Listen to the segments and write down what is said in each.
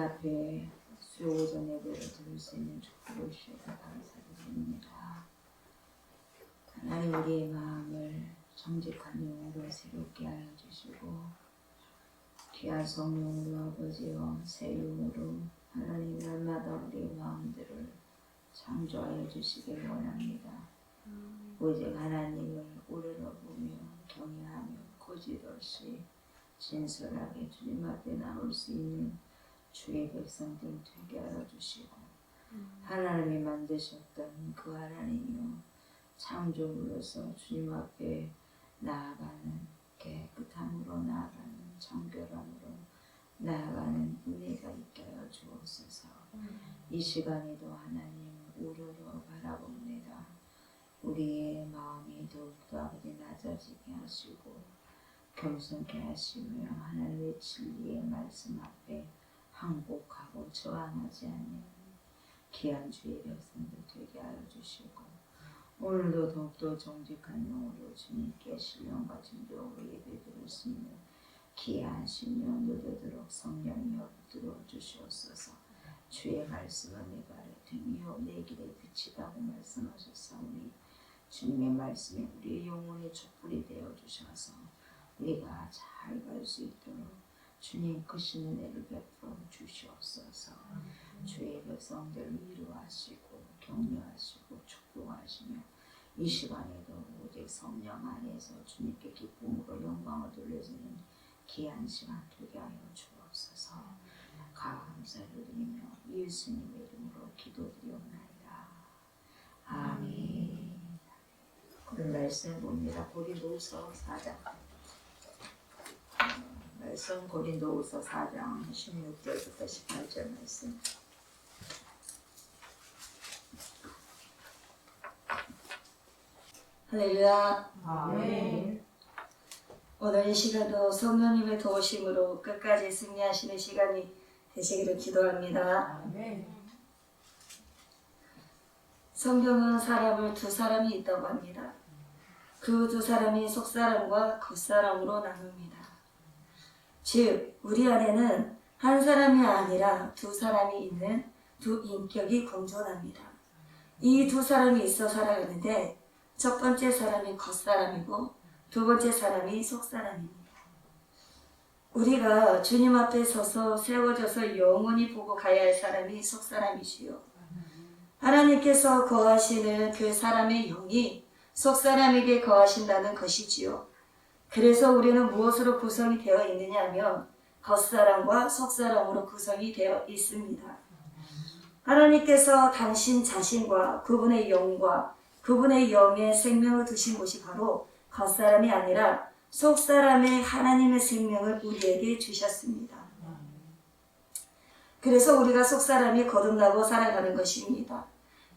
앞에 수요오전 예배를 드릴 수 있는 축복을 주셔서 감사드립니다. 하나님 우리의 마음을 정직한 영으로 새롭게 하여 주시고 귀한 성령으로 아버지와 새 영으로 하나님 날마다 우리의 마음들을 창조하여 주시길 원합니다. 오직 하나님을 우러러보며 경외하며 거짓없이 진솔하게 주님 앞에 나올 수 있는 주의 백성들 되게 하여 주시고 하나님이 만드셨던 그 하나님이요 창조물로서 주님 앞에 나아가는 깨끗함으로 나아가는 정결함으로 나아가는 은혜가 있게 하여 주옵소서. 이 시간에도 하나님 우러러 바라봅니다. 우리의 마음이 더욱더 아버지 낮아지게 하시고 겸손케 하시며 하나님의 진리의 말씀 앞에 항복하고 저항하지 않는 귀한 주의 백성들 되게 하여 주시고 오늘도 더욱더 정직한 영으로 주님께 신령과 진정으로 예배드릴 수 있는 귀한 신령 누리도록 성령이 엎드려 주시옵소서. 주의 말씀은 내 발의 등이요 내 길의 빛이라고 말씀하셨사오니 주님의 말씀이 우리의 영혼의 촛불이 되어 주셔서 우리가 잘 갈 수 있도록 주님 크신 은혜를 베풀어 주시옵소서. 주의 백성들을 위로하시고 격려하시고 축복하시며 이 시간에도 오직 성령 안에서 주님께 기쁨으로 영광을 돌려주는 귀한 시간 되게 하여 주옵소서. 감사를 드리며 예수님의 이름으로 기도드리옵나이다. 아멘. 오늘 말씀 봅니다. 고린도후서 4장 말씀 고린도후서 4장 16절부터 18절 말씀. 할렐루야. 아멘. 오늘 이 시간도 성령님의 도우심으로 끝까지 승리하시는 시간이 되시기를 기도합니다. 아멘. 성경은 사람을 두 사람이 있다고 합니다. 그 두 사람이 속사람과 겉사람으로 나눕니다. 즉 우리 안에는 한 사람이 아니라 두 사람이 있는 두 인격이 공존합니다. 이 두 사람이 있어 살아가는데 첫 번째 사람이 겉사람이고 두 번째 사람이 속사람입니다. 우리가 주님 앞에 서서 세워져서 영원히 보고 가야 할 사람이 속사람이시요 하나님께서 거하시는 그 사람의 영이 속사람에게 거하신다는 것이지요. 그래서 우리는 무엇으로 구성이 되어 있느냐 하면 겉사람과 속사람으로 구성이 되어 있습니다. 하나님께서 당신 자신과 그분의 영과 그분의 영의 생명을 두신 곳이 바로 겉사람이 아니라 속사람의 하나님의 생명을 우리에게 주셨습니다. 그래서 우리가 속사람이 거듭나고 살아가는 것입니다.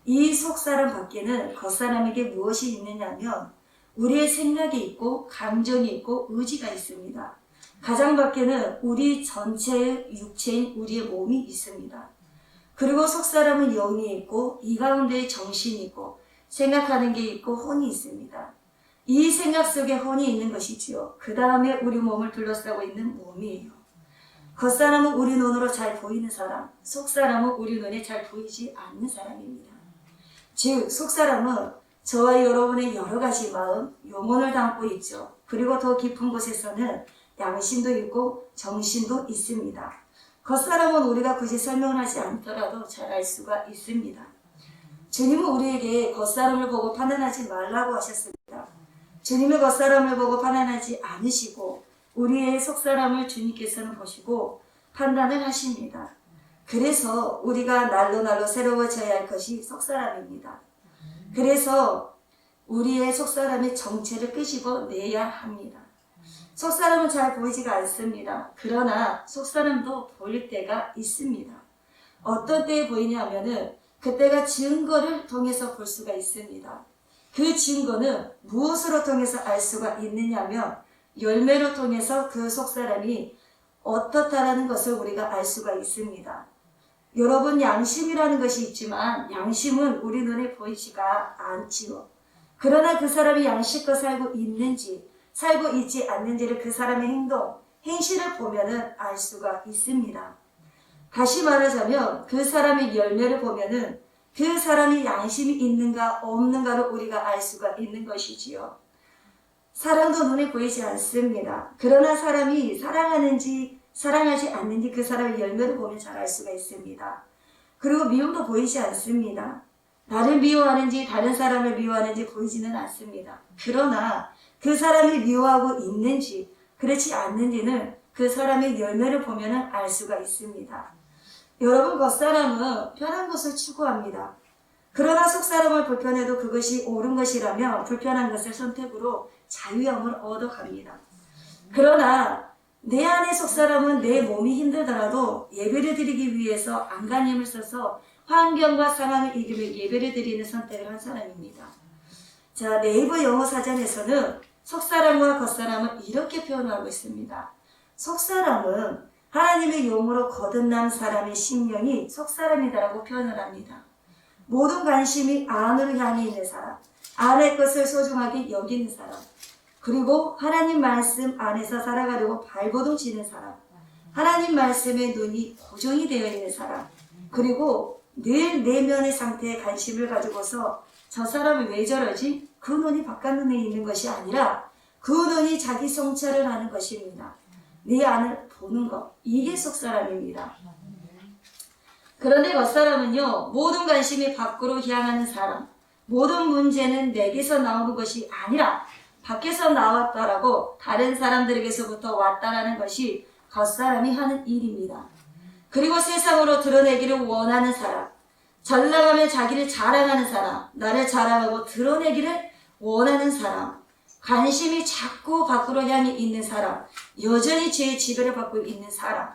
이 속사람 밖에는 겉사람에게 무엇이 있느냐면 우리의 생각이 있고 감정이 있고 의지가 있습니다. 가장 밖에는 우리 전체의 육체인 우리의 몸이 있습니다. 그리고 속사람은 영이 있고 이 가운데 정신이 있고 생각하는 게 있고 혼이 있습니다. 이 생각 속에 혼이 있는 것이지요. 그 다음에 우리 몸을 둘러싸고 있는 몸이에요. 겉사람은 우리 눈으로 잘 보이는 사람, 속사람은 우리 눈에 잘 보이지 않는 사람입니다. 즉 속사람은 저와 여러분의 여러 가지 마음, 영혼을 담고 있죠. 그리고 더 깊은 곳에서는 양심도 있고 정신도 있습니다. 겉사람은 우리가 굳이 설명을 하지 않더라도 잘 알 수가 있습니다. 주님은 우리에게 겉사람을 보고 판단하지 말라고 하셨습니다. 주님의 겉사람을 보고 판단하지 않으시고 우리의 속사람을 주님께서는 보시고 판단을 하십니다. 그래서 우리가 날로 새로워져야 할 것이 속사람입니다. 그래서 우리의 속사람의 정체를 끄집어내야 합니다. 속사람은 잘 보이지가 않습니다. 그러나 속사람도 보일 때가 있습니다. 어떤 때에 보이냐 하면은 그때가 증거를 통해서 볼 수가 있습니다. 그 증거는 무엇으로 통해서 알 수가 있느냐 하면 열매로 통해서 그 속사람이 어떻다라는 것을 우리가 알 수가 있습니다. 여러분 양심이라는 것이 있지만 양심은 우리 눈에 보이지가 않지요. 그러나 그 사람이 양심껏 살고 있는지 살고 있지 않는지를 그 사람의 행동, 행실을 보면은 알 수가 있습니다. 다시 말하자면 그 사람의 열매를 보면은 그 사람이 양심이 있는가 없는가를 우리가 알 수가 있는 것이지요. 사랑도 눈에 보이지 않습니다. 그러나 사람이 사랑하는지 사랑하지 않는지 그 사람의 열매를 보면 잘 알 수가 있습니다. 그리고 미움도 보이지 않습니다. 나를 미워하는지 다른 사람을 미워하는지 보이지는 않습니다. 그러나 그 사람이 미워하고 있는지 그렇지 않는지는 그 사람의 열매를 보면 알 수가 있습니다. 여러분, 겉사람은 편한 것을 추구합니다. 그러나 속사람을 불편해도 그것이 옳은 것이라며 불편한 것을 선택으로 자유함을 얻어갑니다. 그러나 내 안의 속사람은 내 몸이 힘들더라도 예배를 드리기 위해서 안간힘을 써서 환경과 상황을 이기며 예배를 드리는 선택을 한 사람입니다. 자, 네이버 영어 사전에서는 속사람과 겉사람을 이렇게 표현하고 있습니다. 속사람은 하나님의 용으로 거듭난 사람의 심령이 속사람이다라고 표현을 합니다. 모든 관심이 안으로 향해 있는 사람, 안의 것을 소중하게 여기는 사람, 그리고 하나님 말씀 안에서 살아가려고 발버둥 치는 사람, 하나님 말씀에 눈이 고정이 되어 있는 사람, 그리고 늘 내면의 상태에 관심을 가지고서 저 사람이 왜 저러지? 그 눈이 바깥 눈에 있는 것이 아니라 그 눈이 자기 성찰을 하는 것입니다. 네 안을 보는 것, 이게 속사람입니다. 그런데 겉사람은요, 모든 관심이 밖으로 향하는 사람, 모든 문제는 내게서 나오는 것이 아니라 밖에서 나왔다라고 다른 사람들에게서부터 왔다라는 것이 겉사람이 하는 일입니다. 그리고 세상으로 드러내기를 원하는 사람, 잘나가면 자기를 자랑하는 사람, 나를 자랑하고 드러내기를 원하는 사람, 관심이 자꾸 밖으로 향해 있는 사람, 여전히 죄의 지배를 받고 있는 사람,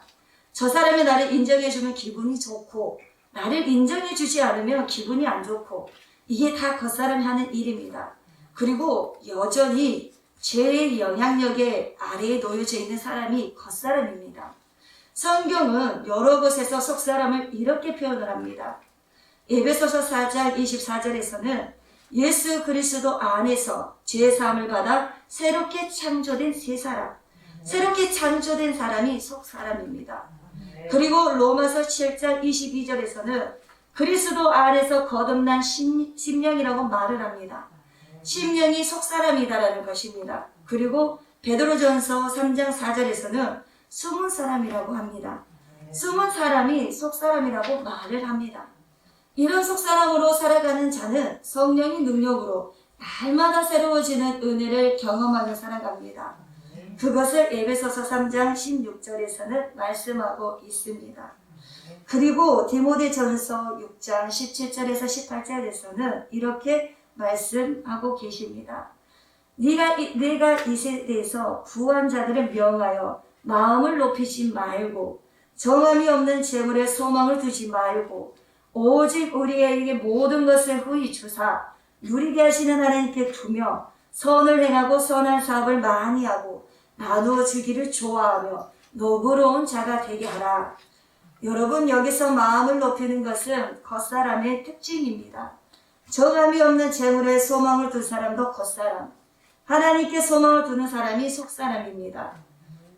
저 사람이 나를 인정해주면 기분이 좋고 나를 인정해주지 않으면 기분이 안 좋고, 이게 다 겉사람이 하는 일입니다. 그리고 여전히 죄의 영향력에 아래에 놓여져 있는 사람이 겉사람입니다. 성경은 여러 곳에서 속사람을 이렇게 표현을 합니다. 에베소서 4장 24절에서는 예수 그리스도 안에서 죄사함을 받아 새롭게 창조된 새 사람, 새롭게 창조된 사람이 속사람입니다. 그리고 로마서 7장 22절에서는 그리스도 안에서 거듭난 심령이라고 말을 합니다. 심령이 속사람이다라는 것입니다. 그리고 베드로전서 3장 4절에서는 숨은 사람이라고 합니다. 숨은 사람이 속사람이라고 말을 합니다. 이런 속사람으로 살아가는 자는 성령의 능력으로 날마다 새로워지는 은혜를 경험하며 살아갑니다. 그것을 에베소서 3장 16절에서는 말씀하고 있습니다. 그리고 디모데전서 6장 17절에서 18절에서는 이렇게 말씀하고 계십니다. 내가 이 세대에서 구한 자들을 명하여 마음을 높이지 말고 정함이 없는 재물에 소망을 두지 말고 오직 우리에게 모든 것을 후히 주사 누리게 하시는 하나님께 두며 선을 행하고 선한 사업을 많이 하고 나누어 주기를 좋아하며 너그러운 자가 되게 하라. 여러분, 여기서 마음을 높이는 것은 겉사람의 특징입니다. 정함이 없는 재물에 소망을 둔 사람도 겉사람, 하나님께 소망을 두는 사람이 속사람입니다.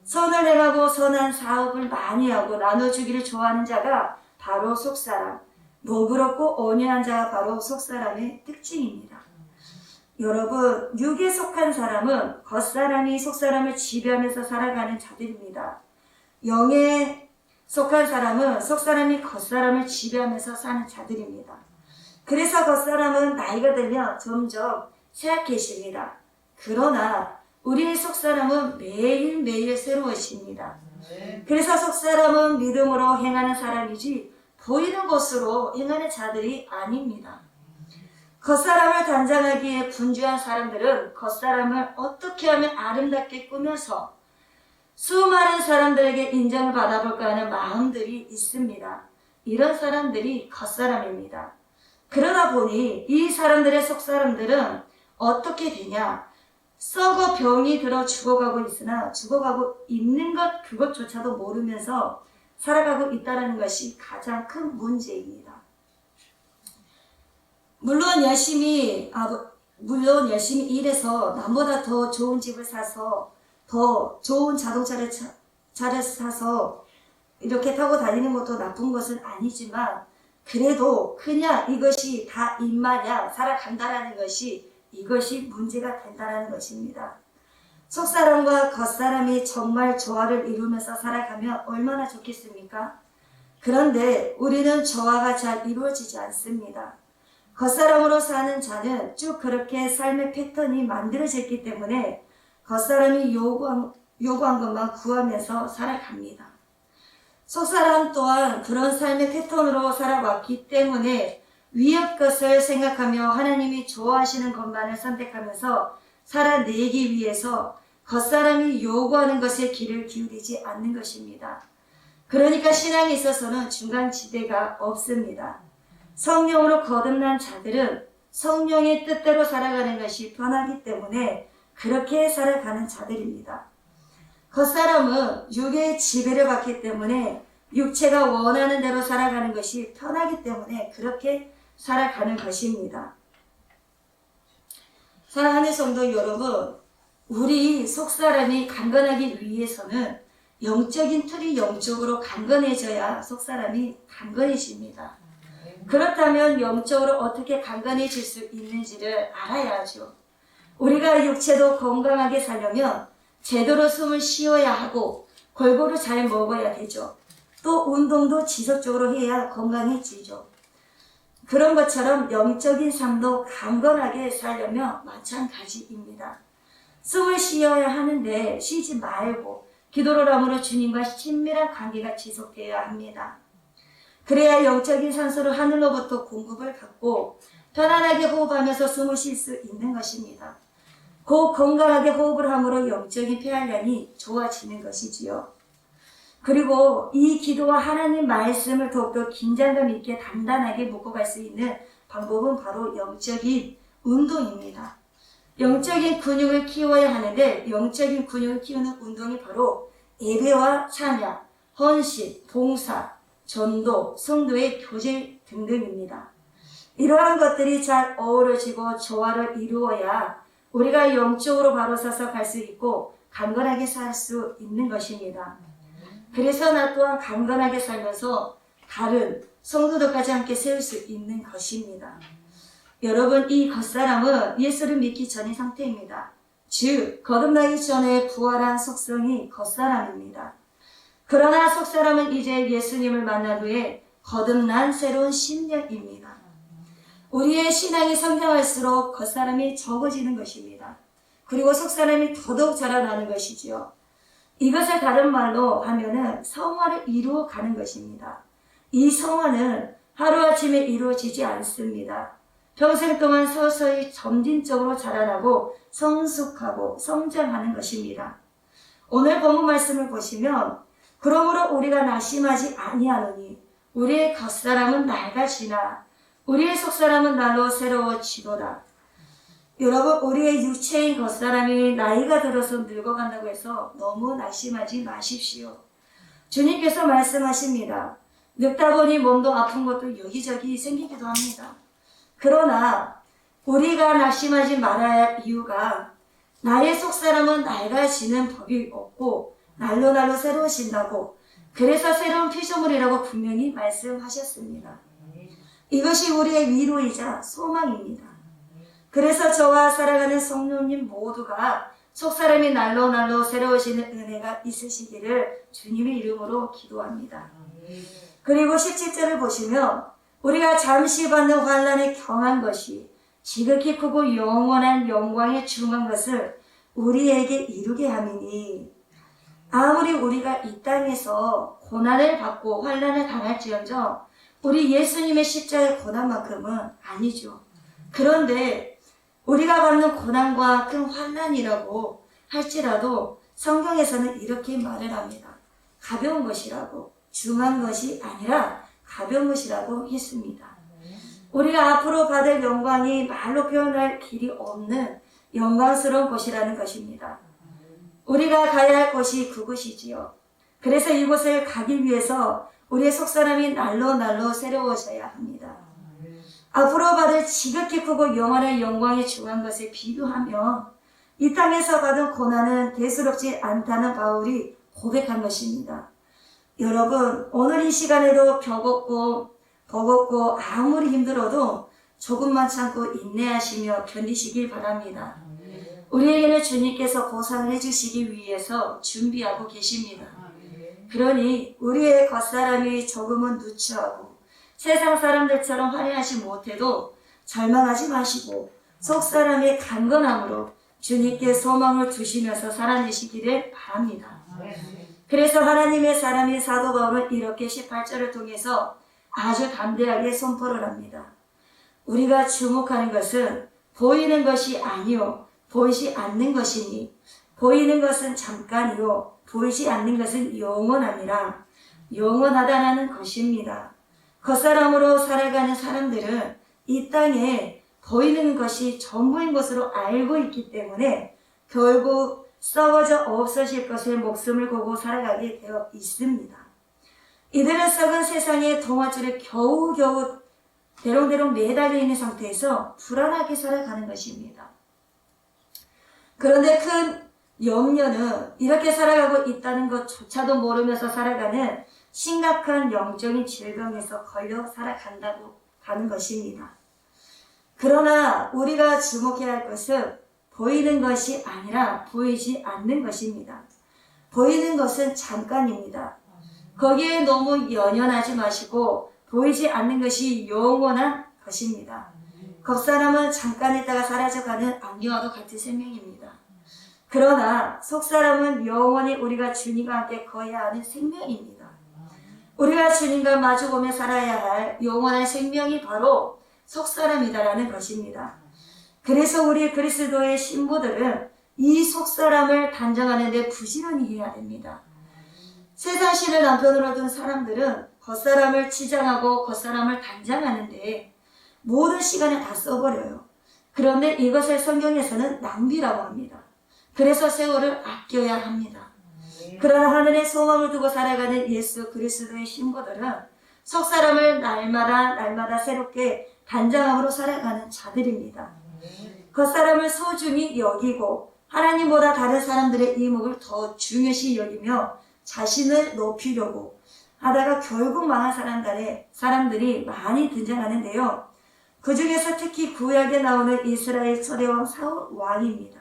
선을 행하고 선한 사업을 많이 하고 나눠주기를 좋아하는 자가 바로 속사람, 너그럽고 온유한 자가 바로 속사람의 특징입니다. 여러분, 육에 속한 사람은 겉사람이 속사람을 지배하면서 살아가는 자들입니다. 영에 속한 사람은 속사람이 겉사람을 지배하면서 사는 자들입니다. 그래서 겉사람은 나이가 들면 점점 쇠약해집니다. 그러나 우리의 속사람은 매일매일 새로워집니다. 그래서 속사람은 믿음으로 행하는 사람이지 보이는 것으로 행하는 자들이 아닙니다. 겉사람을 단장하기에 분주한 사람들은 겉사람을 어떻게 하면 아름답게 꾸며서 수많은 사람들에게 인정을 받아볼까 하는 마음들이 있습니다. 이런 사람들이 겉사람입니다. 그러다 보니 이 사람들의 속사람들은 어떻게 되냐? 썩어 병이 들어 죽어가고 있으나 죽어가고 있는 것 그것조차도 모르면서 살아가고 있다는 것이 가장 큰 문제입니다. 물론 열심히 일해서 남보다 더 좋은 집을 사서 더 좋은 자동차를 사서 이렇게 타고 다니는 것도 나쁜 것은 아니지만 그래도 그냥 이것이 다 입마냥 살아간다라는 것이 이것이 문제가 된다는 것입니다. 속사람과 겉사람이 정말 조화를 이루면서 살아가면 얼마나 좋겠습니까? 그런데 우리는 조화가 잘 이루어지지 않습니다. 겉사람으로 사는 자는 쭉 그렇게 삶의 패턴이 만들어졌기 때문에 겉사람이 요구한 것만 구하면서 살아갑니다. 속사람 또한 그런 삶의 패턴으로 살아왔기 때문에 위의 것을 생각하며 하나님이 좋아하시는 것만을 선택하면서 살아내기 위해서 겉사람이 요구하는 것에 귀를 기울이지 않는 것입니다. 그러니까 신앙에 있어서는 중간지대가 없습니다. 성령으로 거듭난 자들은 성령의 뜻대로 살아가는 것이 편하기 때문에 그렇게 살아가는 자들입니다. 겉사람은 육의 지배를 받기 때문에 육체가 원하는 대로 살아가는 것이 편하기 때문에 그렇게 살아가는 것입니다. 사랑하는 성도 여러분, 우리 속사람이 강건하기 위해서는 영적인 틀이 영적으로 강건해져야 속사람이 강건해집니다. 그렇다면 영적으로 어떻게 강건해질 수 있는지를 알아야죠. 우리가 육체도 건강하게 살려면 제대로 숨을 쉬어야 하고 골고루 잘 먹어야 되죠. 또 운동도 지속적으로 해야 건강해지죠. 그런 것처럼 영적인 삶도 강건하게 살려면 마찬가지입니다. 숨을 쉬어야 하는데 쉬지 말고 기도를 함으로 주님과 친밀한 관계가 지속되어야 합니다. 그래야 영적인 산소를 하늘로부터 공급을 받고 편안하게 호흡하면서 숨을 쉴 수 있는 것입니다. 건강하게 호흡을 함으로 영적인 폐활량이 좋아지는 것이지요. 그리고 이 기도와 하나님 말씀을 더욱더 긴장감 있게 단단하게 묶어갈 수 있는 방법은 바로 영적인 운동입니다. 영적인 근육을 키워야 하는데 영적인 근육을 키우는 운동이 바로 예배와 찬양, 헌신, 봉사, 전도, 성도의 교제 등등입니다. 이러한 것들이 잘 어우러지고 조화를 이루어야 우리가 영적으로 바로 서서 갈 수 있고 강건하게 살 수 있는 것입니다. 그래서 나 또한 강건하게 살면서 다른 성도들까지 함께 세울 수 있는 것입니다. 여러분, 이 겉사람은 예수를 믿기 전의 상태입니다. 즉 거듭나기 전에 부활한 속성이 겉사람입니다. 그러나 속사람은 이제 예수님을 만난 후에 거듭난 새로운 심령입니다. 우리의 신앙이 성장할수록 겉사람이 적어지는 것입니다. 그리고 속사람이 더더욱 자라나는 것이지요. 이것을 다른 말로 하면은 성화를 이루어가는 것입니다. 이 성화는 하루아침에 이루어지지 않습니다. 평생 동안 서서히 점진적으로 자라나고 성숙하고 성장하는 것입니다. 오늘 본문 말씀을 보시면 그러므로 우리가 낙심하지 아니하노니 우리의 겉사람은 낡아지나 우리의 속사람은 날로 새로워지도다. 여러분, 우리의 육체인 겉사람이 나이가 들어서 늙어간다고 해서 너무 낙심하지 마십시오. 주님께서 말씀하십니다. 늙다 보니 몸도 아픈 것도 여기저기 생기기도 합니다. 그러나 우리가 낙심하지 말아야 할 이유가 나의 속사람은 낡아지는 법이 없고 날로 새로워진다고, 그래서 새로운 피조물이라고 분명히 말씀하셨습니다. 이것이 우리의 위로이자 소망입니다. 그래서 저와 살아가는 성도님 모두가 속사람이 날로 새로워지는 은혜가 있으시기를 주님의 이름으로 기도합니다. 그리고 17절을 보시면 우리가 잠시 받는 환난에 경한 것이 지극히 크고 영원한 영광에 중한 것을 우리에게 이루게 함이니, 아무리 우리가 이 땅에서 고난을 받고 환난을 당할지언정 우리 예수님의 십자가의 고난만큼은 아니죠. 그런데 우리가 받는 고난과 큰 환난이라고 할지라도 성경에서는 이렇게 말을 합니다. 가벼운 것이라고, 중한 것이 아니라 가벼운 것이라고 했습니다. 우리가 앞으로 받을 영광이 말로 표현할 길이 없는 영광스러운 것이라는 것입니다. 우리가 가야 할 곳이 그곳이지요. 그래서 이곳을 가기 위해서 우리의 속사람이 날로 새로워져야 합니다. 앞으로 받을 지극히 크고 영원한 영광에 중한 것에 비교하면 이 땅에서 받은 고난은 대수롭지 않다는 바울이 고백한 것입니다. 여러분, 오늘 이 시간에도 버겁고 아무리 힘들어도 조금만 참고 인내하시며 견디시길 바랍니다. 우리에게는 주님께서 보상을 해주시기 위해서 준비하고 계십니다. 그러니 우리의 겉사람이 조금은 누추하고 세상 사람들처럼 화려하지 못해도 절망하지 마시고 속사람의 강건함으로 주님께 소망을 두시면서 살아내시기를 바랍니다. 그래서 하나님의 사람인 사도 바울은 이렇게 18절을 통해서 아주 담대하게 선포를 합니다. 우리가 주목하는 것은 보이는 것이 아니요 보이지 않는 것이니 보이는 것은 잠깐이요 보이지 않는 것은 영원하니라. 영원하다는 것입니다. 겉사람으로 살아가는 사람들은 이 땅에 보이는 것이 전부인 것으로 알고 있기 때문에 결국 썩어져 없어질 것에 목숨을 걸고 살아가게 되어 있습니다. 이들은 썩은 세상의 동아줄에 겨우겨우 대롱대롱 매달려 있는 상태에서 불안하게 살아가는 것입니다. 그런데 큰 염려는 이렇게 살아가고 있다는 것조차도 모르면서 살아가는 심각한 영적인 질병에서 걸려 살아간다고 하는 것입니다. 그러나 우리가 주목해야 할 것은 보이는 것이 아니라 보이지 않는 것입니다. 보이는 것은 잠깐입니다. 거기에 너무 연연하지 마시고 보이지 않는 것이 영원한 것입니다. 겉사람은 잠깐 있다가 사라져가는 악녀와도 같은 생명입니다. 그러나 속사람은 영원히 우리가 주님과 함께 거해야 하는 생명입니다. 우리가 주님과 마주보며 살아야 할 영원한 생명이 바로 속사람이다라는 것입니다. 그래서 우리 그리스도의 신부들은 이 속사람을 단정하는 데 부지런히 해야 됩니다. 세상 신을 남편으로 둔 사람들은 겉사람을 치장하고 겉사람을 단장하는데 모든 시간을 다 써버려요. 그런데 이것을 성경에서는 낭비라고 합니다. 그래서 세월을 아껴야 합니다. 그러나 하늘의 소망을 두고 살아가는 예수 그리스도의 신부들은 속사람을 날마다 새롭게 단장함으로 살아가는 자들입니다. 겉사람을 소중히 여기고 하나님보다 다른 사람들의 이목을 더 중요시 여기며 자신을 높이려고 하다가 결국 망한 사람들이 많이 등장하는데요. 그 중에서 특히 구약에 나오는 이스라엘 초대왕 사울 왕입니다.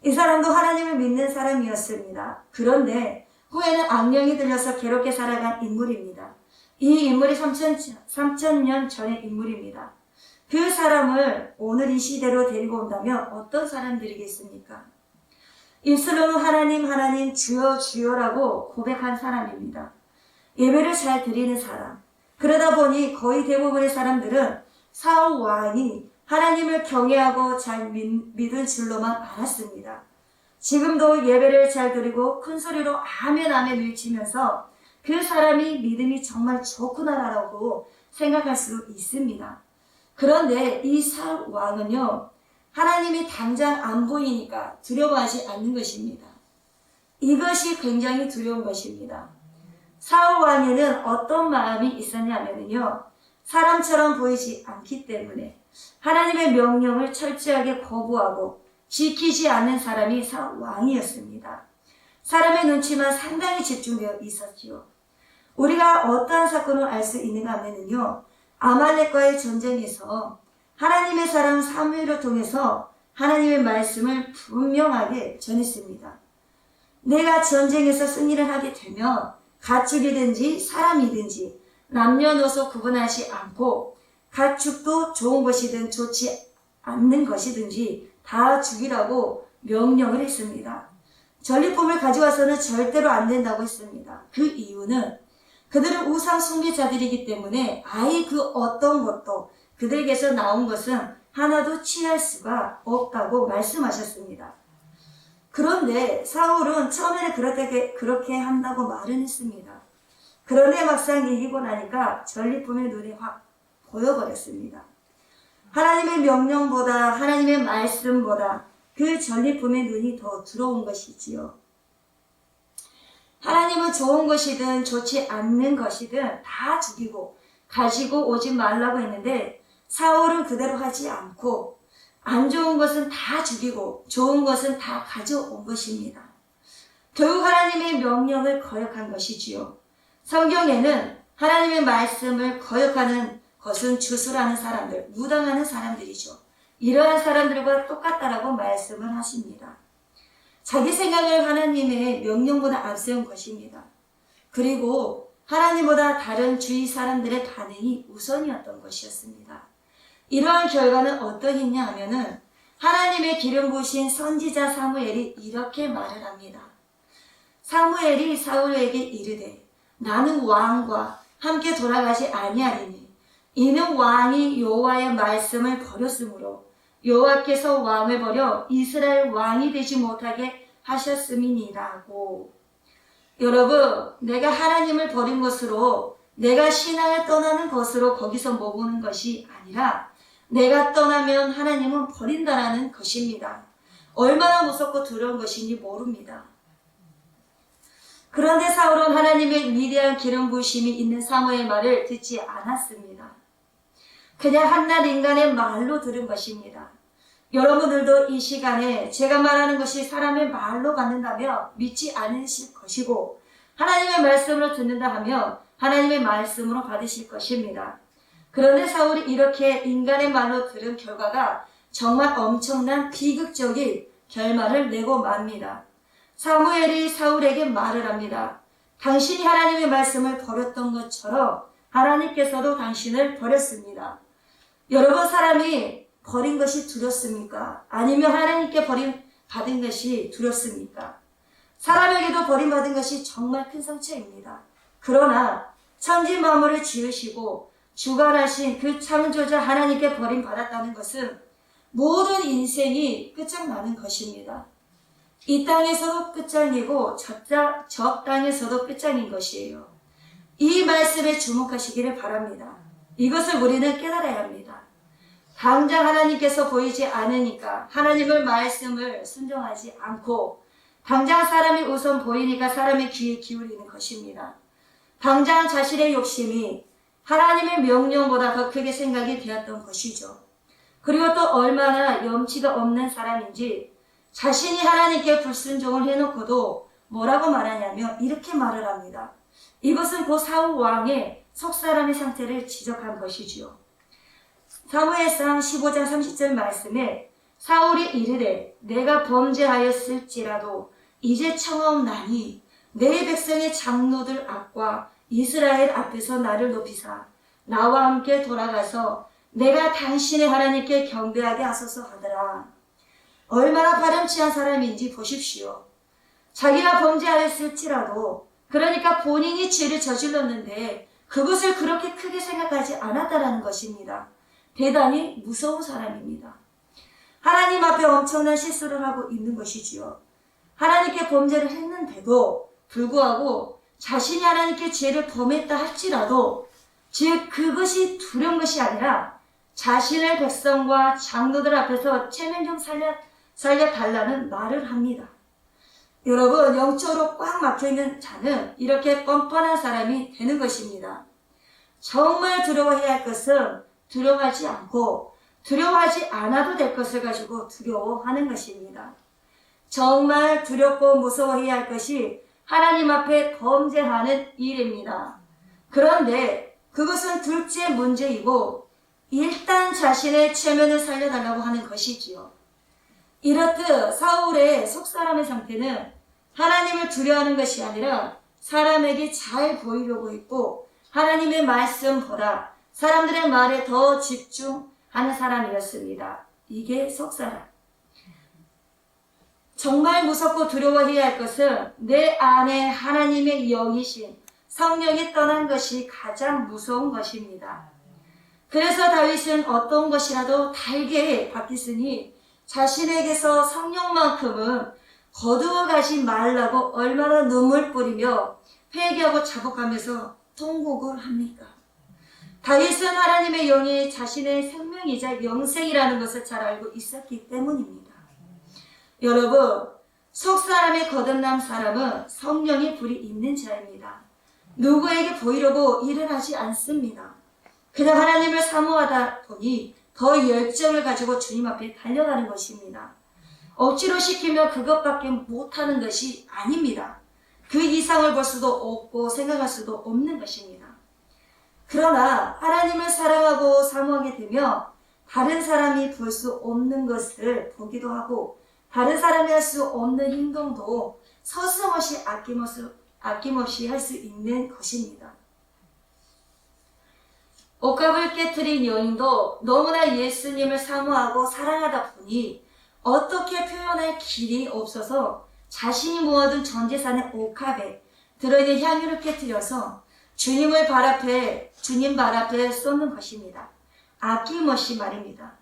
이 사람도 하나님을 믿는 사람이었습니다. 그런데 후에는 악령이 들려서 괴롭게 살아간 인물입니다. 이 인물이 3,000년 전의 인물입니다. 그 사람을 오늘 이 시대로 데리고 온다면 어떤 사람들이겠습니까? 입술로는 하나님 주여 주여라고 고백한 사람입니다. 예배를 잘 드리는 사람. 그러다 보니 거의 대부분의 사람들은 사울 왕이 하나님을 경외하고 잘 믿은 줄로만 알았습니다. 지금도 예배를 잘 드리고 큰 소리로 아멘 아멘 외치면서 그 사람이 믿음이 정말 좋구나라고 생각할 수 있습니다. 그런데 이 사울 왕은요, 하나님이 당장 안 보이니까 두려워하지 않는 것입니다. 이것이 굉장히 두려운 것입니다. 사울 왕에는 어떤 마음이 있었냐면요, 사람처럼 보이지 않기 때문에 하나님의 명령을 철저하게 거부하고 지키지 않는 사람이 사울 왕이었습니다. 사람의 눈치만 상당히 집중되어 있었지요. 우리가 어떠한 사건을 알 수 있는가 하면요, 아말렉과의 전쟁에서 하나님의 사람 사무엘을 통해서 하나님의 말씀을 분명하게 전했습니다. 내가 전쟁에서 승리를 하게 되면 가축이든지 사람이든지 남녀노소 구분하지 않고 가축도 좋은 것이든 좋지 않는 것이든지 다 죽이라고 명령을 했습니다. 전리품을 가져와서는 절대로 안 된다고 했습니다. 그 이유는 그들은 우상 숭배자들이기 때문에 아예 그 어떤 것도 그들에게서 나온 것은 하나도 취할 수가 없다고 말씀하셨습니다. 그런데 사울은 처음에는 그렇게 한다고 말은 했습니다. 그런데 막상 이기고 나니까 전리품의 눈이 확 보여버렸습니다. 하나님의 명령보다 하나님의 말씀보다 그 전리품의 눈이 더 들어온 것이지요. 하나님은 좋은 것이든 좋지 않는 것이든 다 죽이고 가지고 오지 말라고 했는데 사울은 그대로 하지 않고 안 좋은 것은 다 죽이고 좋은 것은 다 가져온 것입니다. 결국 하나님의 명령을 거역한 것이지요. 성경에는 하나님의 말씀을 거역하는 것은 주술하는 사람들, 무당하는 사람들이죠. 이러한 사람들과 똑같다라고 말씀을 하십니다. 자기 생각을 하나님의 명령보다 앞세운 것입니다. 그리고 하나님보다 다른 주위 사람들의 반응이 우선이었던 것이었습니다. 이러한 결과는 어떠했냐 하면은 하나님의 기름 부으신 선지자 사무엘이 이렇게 말을 합니다. 사무엘이 사울에게 이르되 나는 왕과 함께 돌아가지 아니하리니 이는 왕이 여호와의 말씀을 버렸으므로 여호와께서 왕을 버려 이스라엘 왕이 되지 못하게 하셨음이니라고. 여러분, 내가 하나님을 버린 것으로, 내가 신앙을 떠나는 것으로 거기서 머무는 것이 아니라 내가 떠나면 하나님은 버린다라는 것입니다. 얼마나 무섭고 두려운 것인지 모릅니다. 그런데 사울은 하나님의 위대한 기름 부으심이 있는 사무엘 말을 듣지 않았습니다. 그냥 한낱 인간의 말로 들은 것입니다. 여러분들도 이 시간에 제가 말하는 것이 사람의 말로 받는다면 믿지 않으실 것이고, 하나님의 말씀으로 듣는다 하면 하나님의 말씀으로 받으실 것입니다. 그런데 사울이 이렇게 인간의 말로 들은 결과가 정말 엄청난 비극적인 결말을 내고 맙니다. 사무엘이 사울에게 말을 합니다. 당신이 하나님의 말씀을 버렸던 것처럼 하나님께서도 당신을 버렸습니다. 여러분, 사람이 버린 것이 두렵습니까? 아니면 하나님께 버림받은 것이 두렵습니까? 사람에게도 버림받은 것이 정말 큰 상처입니다. 그러나 천지 만물을 지으시고 주관하신 그 창조자 하나님께 버림받았다는 것은 모든 인생이 끝장나는 것입니다. 이 땅에서도 끝장이고 저 땅에서도 끝장인 것이에요. 이 말씀에 주목하시기를 바랍니다. 이것을 우리는 깨달아야 합니다. 당장 하나님께서 보이지 않으니까 하나님의 말씀을 순종하지 않고, 당장 사람이 우선 보이니까 사람의 귀에 기울이는 것입니다. 당장 자신의 욕심이 하나님의 명령보다 더 크게 생각이 되었던 것이죠. 그리고 또 얼마나 염치가 없는 사람인지 자신이 하나님께 불순종을 해놓고도 뭐라고 말하냐면 이렇게 말을 합니다. 이것은 그 사울 왕의 속사람의 상태를 지적한 것이지요. 사무엘상 15장 30절 말씀에 사울이 이르되 내가 범죄하였을지라도 이제 청하옵나니 내 백성의 장로들 앞과 이스라엘 앞에서 나를 높이사 나와 함께 돌아가서 내가 당신의 하나님께 경배하게 하소서 하더라. 얼마나 바람취한 사람인지 보십시오. 자기가 범죄하였을지라도, 그러니까 본인이 죄를 저질렀는데 그것을 그렇게 크게 생각하지 않았다라는 것입니다. 대단히 무서운 사람입니다. 하나님 앞에 엄청난 실수를 하고 있는 것이지요. 하나님께 범죄를 했는데도 불구하고 자신이 하나님께 죄를 범했다 할지라도, 즉 그것이 두려운 것이 아니라 자신의 백성과 장로들 앞에서 체면 좀 살려달라는 말을 합니다. 여러분, 영적으로 꽉 막혀있는 자는 이렇게 뻔뻔한 사람이 되는 것입니다. 정말 두려워해야 할 것은 두려워하지 않고 두려워하지 않아도 될 것을 가지고 두려워하는 것입니다. 정말 두렵고 무서워해야 할 것이 하나님 앞에 범죄하는 일입니다. 그런데 그것은 둘째 문제이고 일단 자신의 체면을 살려달라고 하는 것이지요. 이렇듯 사울의 속사람의 상태는 하나님을 두려워하는 것이 아니라 사람에게 잘 보이려고 했고 하나님의 말씀보다 사람들의 말에 더 집중하는 사람이었습니다. 이게 속사람. 정말 무섭고 두려워해야 할 것은 내 안에 하나님의 영이신 성령이 떠난 것이 가장 무서운 것입니다. 그래서 다윗은 어떤 것이라도 달게 받겠으니 자신에게서 성령만큼은 거두어가지 말라고 얼마나 눈물 뿌리며 회개하고 자복하면서 통곡을 합니까? 다윗은 하나님의 영이 자신의 생명이자 영생이라는 것을 잘 알고 있었기 때문입니다. 여러분, 속사람의 거듭난 사람은 성령의 불이 있는 자입니다. 누구에게 보이려고 일을 하지 않습니다. 그냥 하나님을 사모하다 보니 더 열정을 가지고 주님 앞에 달려가는 것입니다. 억지로 시키면 그것밖에 못하는 것이 아닙니다. 그 이상을 볼 수도 없고 생각할 수도 없는 것입니다. 그러나 하나님을 사랑하고 사모하게 되면 다른 사람이 볼 수 없는 것을 보기도 하고 다른 사람이 할 수 없는 행동도 서슴없이 아낌없이 할 수 있는 것입니다. 옷값을 깨트린 여인도 너무나 예수님을 사모하고 사랑하다 보니 어떻게 표현할 길이 없어서 자신이 모아둔 전 재산의 옷값에 들어있는 향유를 깨트려서 주님 발 앞에 쏟는 것입니다. 아낌없이 말입니다.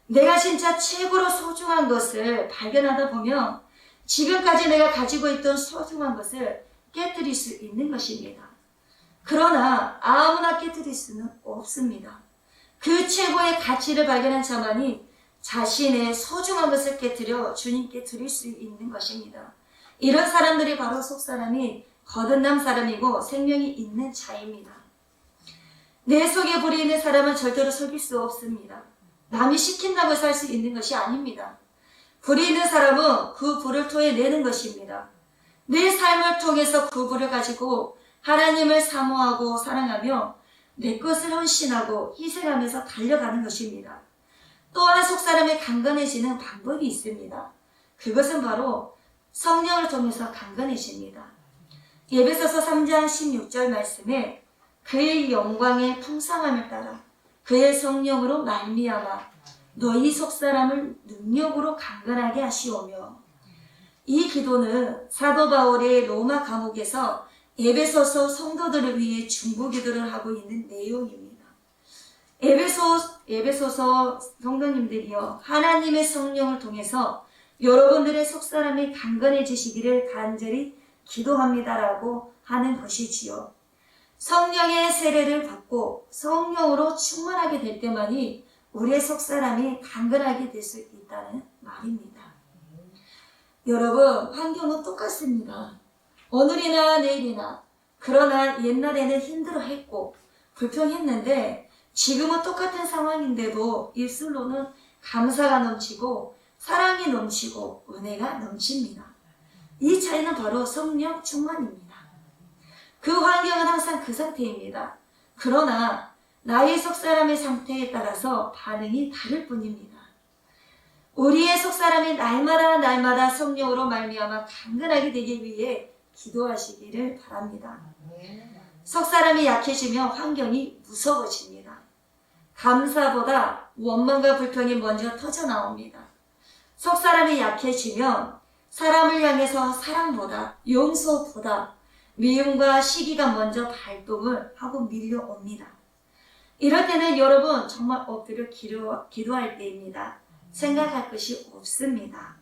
내가 진짜 최고로 소중한 것을 발견하다 보면 지금까지 내가 가지고 있던 소중한 것을 깨트릴 수 있는 것입니다. 그러나 아무나 깨트릴 수는 없습니다. 그 최고의 가치를 발견한 자만이 자신의 소중한 것을 깨트려 주님께 드릴 수 있는 것입니다. 이런 사람들이 바로 속사람이 거듭난 사람이고 생명이 있는 자입니다. 내 속에 불이 있는 사람은 절대로 속일 수 없습니다. 남이 시킨다고 해서 할 수 있는 것이 아닙니다. 불이 있는 사람은 그 불을 토해내는 것입니다. 내 삶을 통해서 그 불을 가지고 하나님을 사모하고 사랑하며 내 것을 헌신하고 희생하면서 달려가는 것입니다. 또한 속사람이 강건해지는 방법이 있습니다. 그것은 바로 성령을 통해서 강건해집니다. 에베소서 3장 16절 말씀에 그의 영광의 풍성함을 따라 그의 성령으로 말미암아 너희 속사람을 능력으로 강건하게 하시오며, 이 기도는 사도 바울의 로마 감옥에서 에베소서 성도들을 위해 중보 기도를 하고 있는 내용입니다. 에베소서 성도님들이여, 하나님의 성령을 통해서 여러분들의 속사람이 강건해지시기를 간절히 기도합니다라고 하는 것이지요. 성령의 세례를 받고 성령으로 충만하게 될 때만이 우리의 속사람이 강건하게 될 수 있다는 말입니다. 여러분, 환경은 똑같습니다. 오늘이나 내일이나. 그러나 옛날에는 힘들어했고 불평했는데 지금은 똑같은 상황인데도 입술로는 감사가 넘치고 사랑이 넘치고 은혜가 넘칩니다. 이 차이는 바로 성령 충만입니다. 그 환경은 항상 그 상태입니다. 그러나 나의 속사람의 상태에 따라서 반응이 다를 뿐입니다. 우리의 속사람이 날마다 성령으로 말미암아 강건하게 되기 위해 기도하시기를 바랍니다. 속사람이 약해지면 환경이 무서워집니다. 감사보다 원망과 불평이 먼저 터져나옵니다. 속사람이 약해지면 사람을 향해서 사랑보다 용서보다 미움과 시기가 먼저 발동을 하고 밀려옵니다. 이럴 때는 여러분 정말 엎드려 기도할 때입니다. 생각할 것이 없습니다.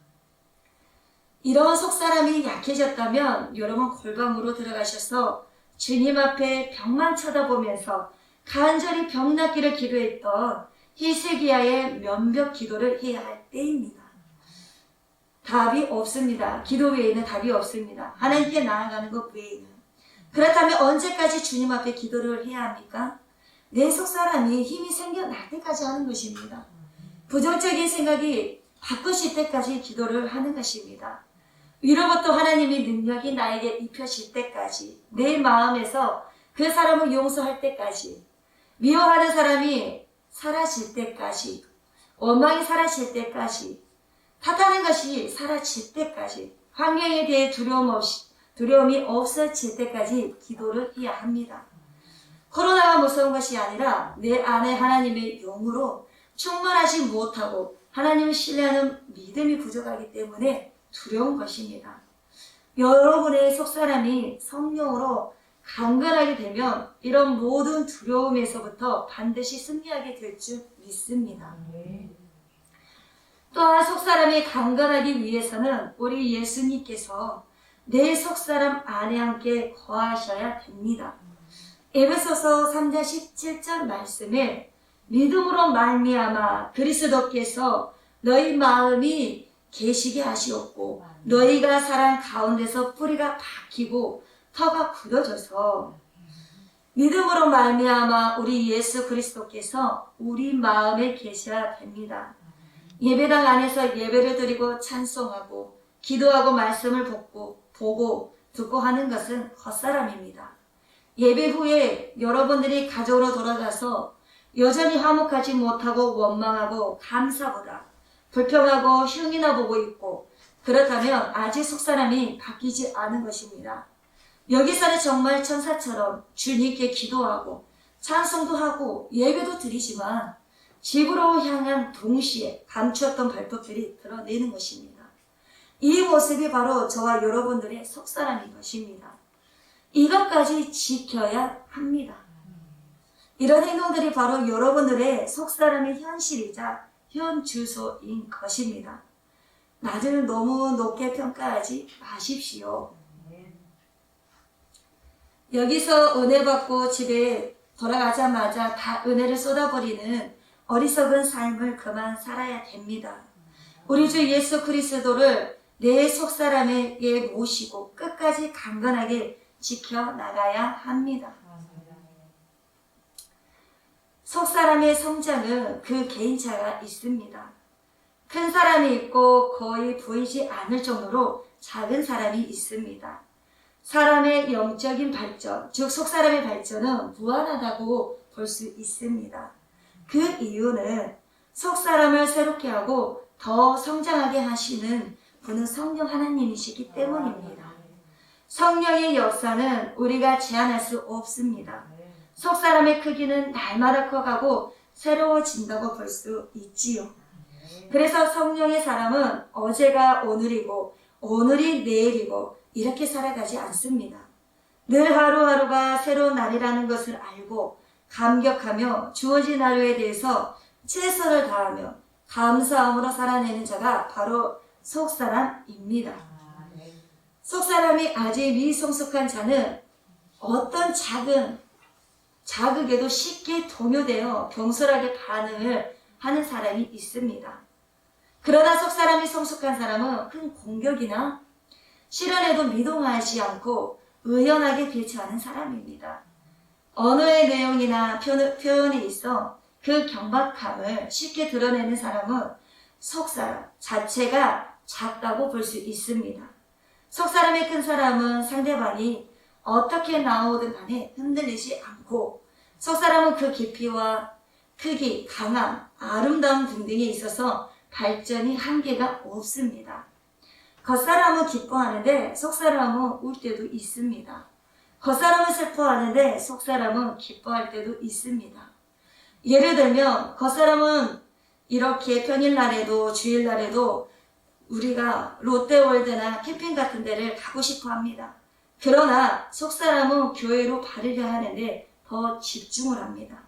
이런 속사람이 약해졌다면 여러분 골방으로 들어가셔서 주님 앞에 벽만 쳐다보면서 간절히 벽 낫기를 기도했던 히스기야의 면벽 기도를 해야 할 때입니다. 답이 없습니다. 기도 외에는 답이 없습니다. 하나님께 나아가는 것 외에는. 그렇다면 언제까지 주님 앞에 기도를 해야 합니까? 내 속사람이 힘이 생겨날 때까지 하는 것입니다. 부정적인 생각이 바꾸실 때까지 기도를 하는 것입니다. 위로부터 하나님의 능력이 나에게 입혀질 때까지, 내 마음에서 그 사람을 용서할 때까지, 미워하는 사람이 사라질 때까지, 원망이 사라질 때까지, 탓하는 것이 사라질 때까지, 환경에 대해 두려움이 없어질 때까지 기도를 해야 합니다. 코로나가 무서운 것이 아니라 내 안에 하나님의 영으로 충만하지 못하고 하나님을 신뢰하는 믿음이 부족하기 때문에 두려운 것입니다. 여러분의 속사람이 성령으로 강건하게 되면 이런 모든 두려움에서부터 반드시 승리하게 될 줄 믿습니다. 또한 속사람이 강건하기 위해서는 우리 예수님께서 내 속사람 안에 함께 거하셔야 됩니다. 에베소서 3장 17절 말씀에 믿음으로 말미암아 그리스도께서 너희 마음이 계시게 하시었고 너희가 사랑 가운데서 뿌리가 박히고 터가 굳어져서, 믿음으로 말미암아 우리 예수 그리스도께서 우리 마음에 계셔야 됩니다. 예배당 안에서 예배를 드리고 찬송하고 기도하고 말씀을 보고 듣고 하는 것은 겉사람입니다. 예배 후에 여러분들이 가족으로 돌아가서 여전히 화목하지 못하고 원망하고 감사보다 불평하고 흉이나 보고 있고, 그렇다면 아직 속사람이 바뀌지 않은 것입니다. 여기서는 정말 천사처럼 주님께 기도하고 찬송도 하고 예배도 드리지만 집으로 향한 동시에 감추었던 발톱들이 드러내는 것입니다. 이 모습이 바로 저와 여러분들의 속사람인 것입니다. 이것까지 지켜야 합니다. 이런 행동들이 바로 여러분들의 속사람의 현실이자 현주소인 것입니다. 나를 너무 높게 평가하지 마십시오. 여기서 은혜 받고 집에 돌아가자마자 다 은혜를 쏟아버리는 어리석은 삶을 그만 살아야 됩니다. 우리 주 예수 그리스도를 내 속사람에게 모시고 끝까지 강건하게 지켜나가야 합니다. 속사람의 성장은 그 개인차가 있습니다. 큰 사람이 있고 거의 보이지 않을 정도로 작은 사람이 있습니다. 사람의 영적인 발전, 즉 속사람의 발전은 무한하다고 볼 수 있습니다. 그 이유는 속사람을 새롭게 하고 더 성장하게 하시는 분은 성령 하나님이시기 때문입니다. 성령의 역사는 우리가 제한할 수 없습니다. 속사람의 크기는 날마다 커가고 새로워진다고 볼 수 있지요. 그래서 성령의 사람은 어제가 오늘이고 오늘이 내일이고 이렇게 살아가지 않습니다. 늘 하루하루가 새로운 날이라는 것을 알고 감격하며 주어진 하루에 대해서 최선을 다하며 감사함으로 살아내는 자가 바로 속사람입니다. 속사람이 아직 미성숙한 자는 어떤 자극에도 쉽게 동요되어 경솔하게 반응을 하는 사람이 있습니다. 그러나 속사람이 성숙한 사람은 큰 공격이나 실언에도 미동하지 않고 의연하게 대처하는 사람입니다. 언어의 내용이나 표현에 있어 그 경박함을 쉽게 드러내는 사람은 속사람 자체가 작다고 볼 수 있습니다. 속사람이 큰 사람은 상대방이 어떻게 나오든 간에 흔들리지 않고, 속사람은 그 깊이와 크기, 강함, 아름다움 등등에 있어서 발전이 한계가 없습니다. 겉사람은 기뻐하는데 속사람은 울 때도 있습니다. 겉사람은 슬퍼하는데 속사람은 기뻐할 때도 있습니다. 예를 들면 겉사람은 이렇게 평일날에도 주일날에도 우리가 롯데월드나 캠핑 같은 데를 가고 싶어 합니다. 그러나 속사람은 교회로 바르려 하는데 더 집중을 합니다.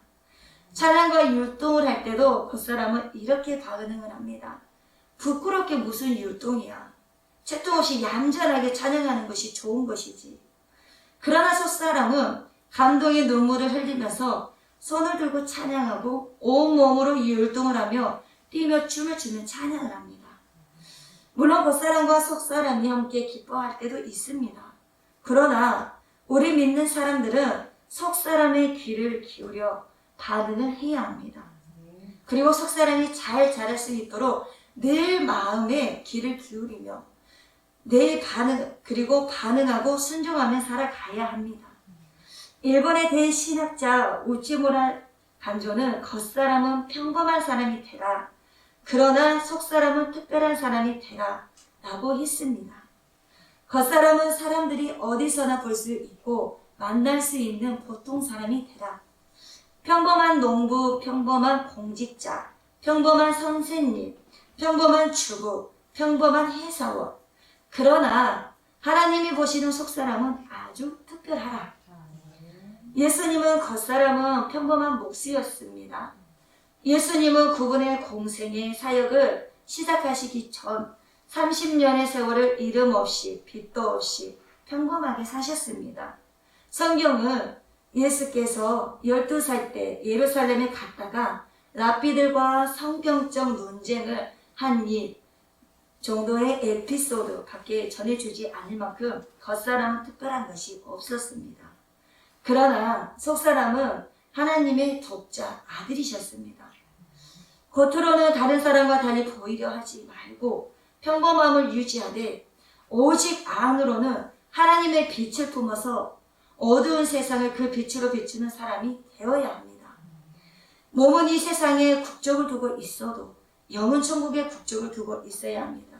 찬양과 율동을 할 때도 겉사람은 이렇게 반응을 합니다. 부끄럽게 무슨 율동이야. 채통 없이 얌전하게 찬양하는 것이 좋은 것이지. 그러나 속사람은 감동의 눈물을 흘리면서 손을 들고 찬양하고 온몸으로 율동을 하며 뛰며 춤을 추며 찬양을 합니다. 물론 겉사람과 속사람이 함께 기뻐할 때도 있습니다. 그러나 우리 믿는 사람들은 속사람의 귀를 기울여 반응을 해야 합니다. 그리고 속사람이 잘 자랄 수 있도록 늘 마음에 귀를 기울이며 내 그리고 반응하고 순종하며 살아가야 합니다. 일본의 대신학자 우치무라 간조는 겉사람은 평범한 사람이 되라, 그러나 속사람은 특별한 사람이 되라 라고 했습니다. 겉사람은 사람들이 어디서나 볼 수 있고 만날 수 있는 보통 사람이 되라. 평범한 농부, 평범한 공직자, 평범한 선생님, 평범한 주부, 평범한 회사원. 그러나 하나님이 보시는 속사람은 아주 특별하라. 예수님은 겉사람은 평범한 목수였습니다. 예수님은 그분의 공생의 사역을 시작하시기 전 30년의 세월을 이름 없이 빚도 없이 평범하게 사셨습니다. 성경은 예수께서 12살 때 예루살렘에 갔다가 랍비들과 성경적 논쟁을 한 일 정도의 에피소드 밖에 전해주지 않을 만큼 겉사람은 특별한 것이 없었습니다. 그러나 속사람은 하나님의 독자 아들이셨습니다. 겉으로는 다른 사람과 달리 보이려 하지 말고 평범함을 유지하되 오직 안으로는 하나님의 빛을 품어서 어두운 세상을 그 빛으로 비추는 사람이 되어야 합니다. 몸은 이 세상에 국적을 두고 있어도 영은 천국에 국적을 두고 있어야 합니다.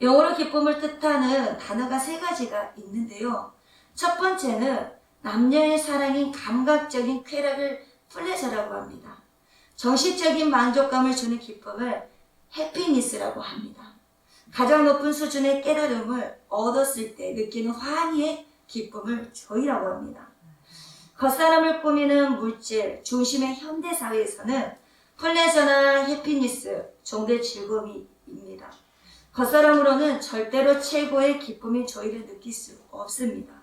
영어로 기쁨을 뜻하는 단어가 3가지가 있는데요. 첫 번째는 남녀의 사랑인 감각적인 쾌락을 플레저라고 합니다. 정신적인 만족감을 주는 기쁨을 해피니스라고 합니다. 가장 높은 수준의 깨달음을 얻었을 때 느끼는 환희의 기쁨을 조이라고 합니다. 겉사람을 꾸미는 물질 중심의 현대사회에서는 플레저나 해피니스 정도의 즐거움입니다. 겉사람으로는 절대로 최고의 기쁨이 조이를 느낄 수 없습니다.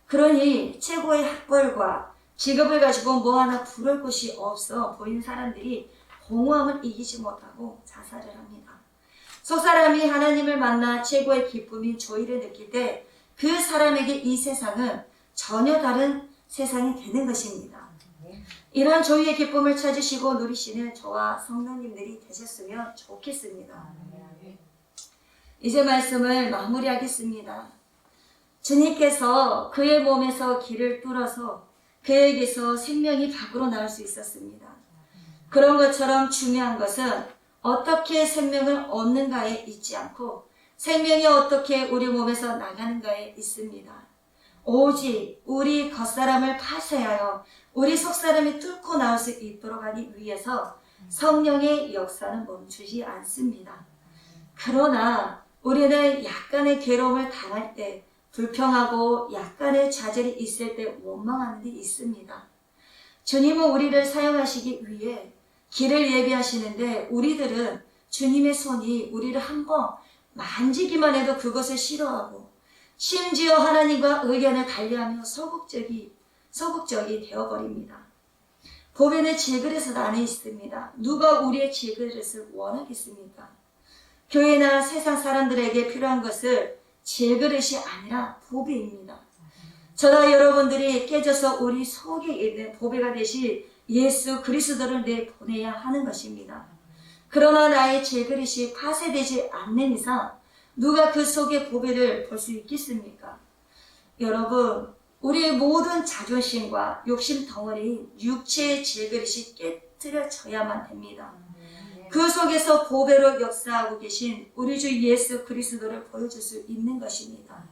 그러니 최고의 학벌과 직업을 가지고 뭐 하나 부러울 곳이 없어 보이는 사람들이 공허함을 이기지 못하고 자살을 합니다. 속사람이 하나님을 만나 최고의 기쁨인 조이를 느낄 때 그 사람에게 이 세상은 전혀 다른 세상이 되는 것입니다. 이런 조이의 기쁨을 찾으시고 누리시는 저와 성도님들이 되셨으면 좋겠습니다. 이제 말씀을 마무리하겠습니다. 주님께서 그의 몸에서 길을 뚫어서 그에게서 생명이 밖으로 나올 수 있었습니다. 그런 것처럼 중요한 것은 어떻게 생명을 얻는가에 있지 않고 생명이 어떻게 우리 몸에서 나가는가에 있습니다. 오직 우리 겉사람을 파쇄하여 우리 속사람이 뚫고 나올 수 있도록 하기 위해서 성령의 역사는 멈추지 않습니다. 그러나 우리는 약간의 괴로움을 당할 때, 불평하고 약간의 좌절이 있을 때 원망하는 데 있습니다. 주님은 우리를 사용하시기 위해 길을 예비하시는데 우리들은 주님의 손이 우리를 한번 만지기만 해도 그것을 싫어하고 심지어 하나님과 의견을 달리하며 소극적이 되어버립니다. 보배는 질그릇 안에 있습니다. 누가 우리의 질그릇을 원하겠습니까? 교회나 세상 사람들에게 필요한 것을 질그릇이 아니라 보배입니다. 저와 여러분들이 깨져서 우리 속에 있는 보배가 되신 예수 그리스도를 내보내야 하는 것입니다. 그러나 나의 질그릇이 파쇄되지 않는 이상 누가 그 속의 보배를 볼 수 있겠습니까? 여러분, 우리의 모든 자존심과 욕심 덩어리인 육체의 질그릇이 깨트려져야만 됩니다. 그 속에서 보배로 역사하고 계신 우리 주 예수 그리스도를 보여줄 수 있는 것입니다.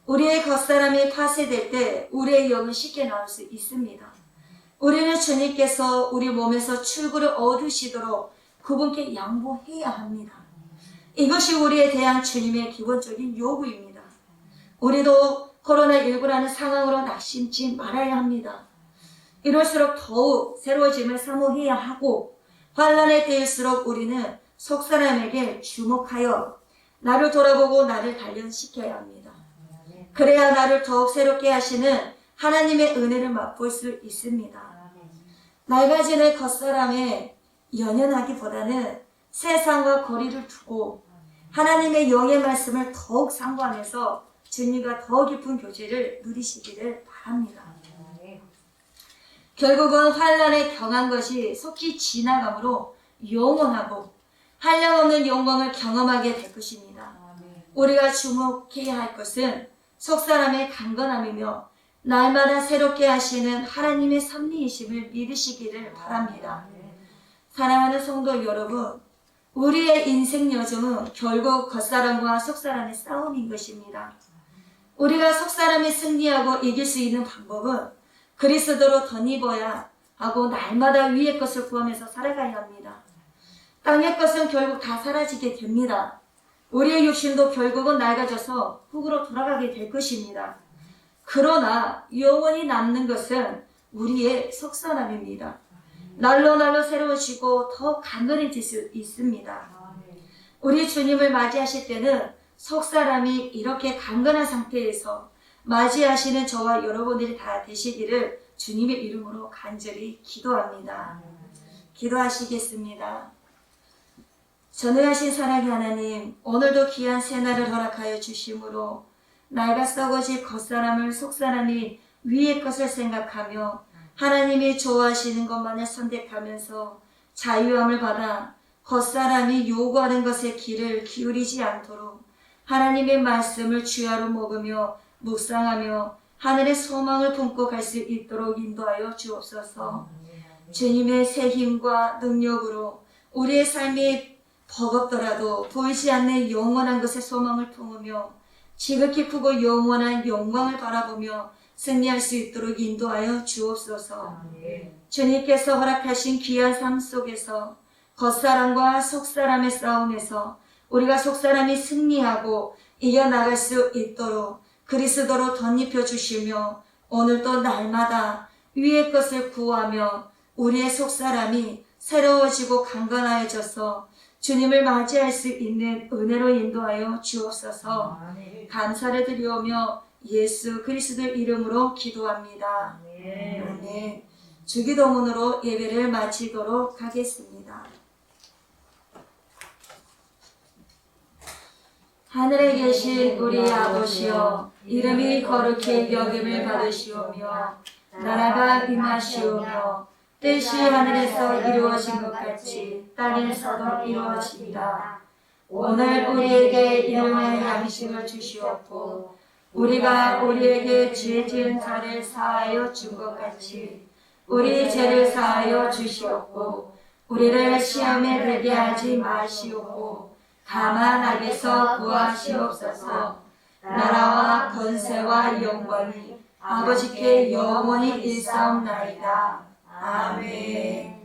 우리의 겉사람이 파쇄될 때 우리의 영은 쉽게 나올 수 있습니다. 우리는 주님께서 우리 몸에서 출구를 얻으시도록 그분께 양보해야 합니다. 이것이 우리에 대한 주님의 기본적인 요구입니다. 우리도 코로나19라는 상황으로 낙심치 말아야 합니다. 이럴수록 더욱 새로워짐을 사모해야 하고 환난의 때일수록 우리는 속사람에게 주목하여 나를 돌아보고 나를 단련시켜야 합니다. 그래야 나를 더욱 새롭게 하시는 하나님의 은혜를 맛볼 수 있습니다. 낡아지는 겉사람에 연연하기보다는 세상과 거리를 두고 하나님의 영의 말씀을 더욱 상고하면서 주님과 더 깊은 교제를 누리시기를 바랍니다. 결국은 환난에 경한 것이 속히 지나감으로 영원하고 한량없는 영광을 경험하게 될 것입니다. 우리가 주목해야 할 것은 속사람의 강건함이며 날마다 새롭게 하시는 하나님의 섭리이심을 믿으시기를 바랍니다. 사랑하는 성도 여러분, 우리의 인생 여정은 결국 겉사람과 속사람의 싸움인 것입니다. 우리가 속사람이 승리하고 이길 수 있는 방법은 그리스도로 덧입어야 하고 날마다 위의 것을 구하면서 살아가야 합니다. 땅의 것은 결국 다 사라지게 됩니다. 우리의 욕심도 결국은 낡아져서 흙으로 돌아가게 될 것입니다. 그러나 영원히 남는 것은 우리의 속사람입니다. 날로 새로워지고 더 강건해질 수 있습니다. 우리 주님을 맞이하실 때는 속사람이 이렇게 강건한 상태에서 맞이하시는 저와 여러분들이 다 되시기를 주님의 이름으로 간절히 기도합니다. 기도하시겠습니다. 전능하신 사랑의 하나님, 오늘도 귀한 새날을 허락하여 주심으로 낡아 썩어질 겉사람을 속사람이 위의 것을 생각하며 하나님이 좋아하시는 것만을 선택하면서 자유함을 받아 겉사람이 요구하는 것에 귀를 기울이지 않도록 하나님의 말씀을 주야로 먹으며 묵상하며 하늘의 소망을 품고 갈 수 있도록 인도하여 주옵소서. 주님의 새 힘과 능력으로 우리의 삶이 버겁더라도 보이지 않는 영원한 것에 소망을 품으며 지극히 크고 영원한 영광을 바라보며 승리할 수 있도록 인도하여 주옵소서. 주님께서 허락하신 귀한 삶 속에서 겉사람과 속사람의 싸움에서 우리가 속사람이 승리하고 이겨나갈 수 있도록 그리스도로 덧입혀 주시며 오늘도 날마다 위의 것을 구하며 우리의 속사람이 새로워지고 강건하여져서 주님을 맞이할 수 있는 은혜로 인도하여 주옵소서. 감사를 드리오며 예수 그리스도 이름으로 기도합니다. 아멘. 주기도문으로 예배를 마치도록 하겠습니다. 하늘에 계신 우리 아버지여, 이름이 거룩히 여김을 받으시오며 나라가 임하시오며 뜻이 하늘에서 이루어진 것 같이 땅에서도 이루어진다. 오늘 우리에게 일용할 양식을 주시옵고 우리가 우리에게 죄 지은 자를 사하여 준 것 같이 우리 죄를 사하여 주시옵고 우리를 시험에 들게 하지 마시옵고 다만 악에서 구하시옵소서. 나라와 권세와 영광이 아버지께 영원히 일사옵나이다. 아멘.